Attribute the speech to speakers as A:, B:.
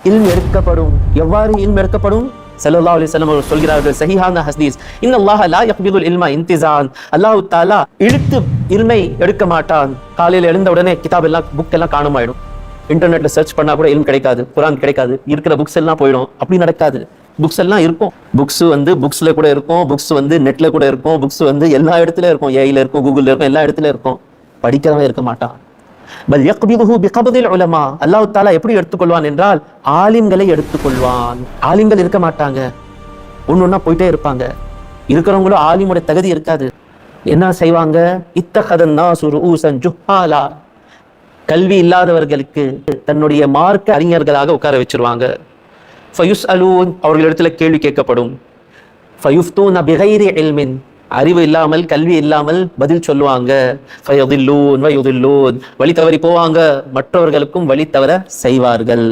A: இல்ம் எடுக்கப்படும். எவ்வாறு இல்ம் எடுக்கப்படும்? ஸல்லல்லாஹு அலைஹி வஸல்லம் அவர்கள் சொல்கிறார்கள், சஹீஹான ஹதீஸ், இன்னல்லாஹ லா யக்பிதுல் இல்ம இன்திஸான். அல்லாஹ் தஆலா இழுத்து இல்மை எடுக்க மாட்டான். காலையில் எழுந்த உடனே கிதாப் எல்லாம், புக் எல்லாம் காணாமாயிடும். இன்டர்நெட்ல சர்ச் பண்ணா கூட இல்ம் கிடைக்காது, குர்ஆன் கிடைக்காது, இருக்கிற புக்ஸ் எல்லாம் போயிடும். அப்படி நடக்காது. புக்ஸ் எல்லாம் இருக்கும். புக்ஸ் புக்ஸ்ல கூட இருக்கும், புக்ஸ் நெட்ல கூட இருக்கும், புக்ஸ் எல்லா இடத்துலயும் இருக்கும், ஏஐல இருக்கும், கூகுள்ல இருக்கும், எல்லா இடத்துலயும் இருக்கும். படிக்கிறவன் இருக்க மாட்டான். பல் யக்பிதுஹு பிகப்தில் உலமா. அல்லாஹ் தஆலா எப்படி எடுத்துக்கொள்வான் என்றால் ஆலிம்களை எடுத்துக்கொள்வான். ஆலிம்கள் இருக்க மாட்டாங்க, ஒன்னொன்னா போயிட்டே இருப்பாங்க. இருக்கிறவங்களும் ஆலிமுடைய தகுதி இருக்காது. என்ன செய்வாங்க? இத்தகதன் நாஸு ரூஸன் ஜுஹாலா. கல்வி இல்லாதவர்களுக்கு தன்னுடைய மார்க்க அறிஞர்களாக உட்கார வச்சிருவாங்க. ஃபயுஸ்அலூன், அவர்களிடத்துல கேள்வி கேட்கப்படும். ஃபயுஃப்தூன பிகைரி இல்மின், அறிவு இல்லாமல், கல்வி இல்லாமல் பதில் சொல்லுவாங்க. ஃபயதில்லூன் வயுதில்லூன், வழி தவறி போவாங்க, மற்றவர்களுக்கும் வழி தவற செய்வார்கள்.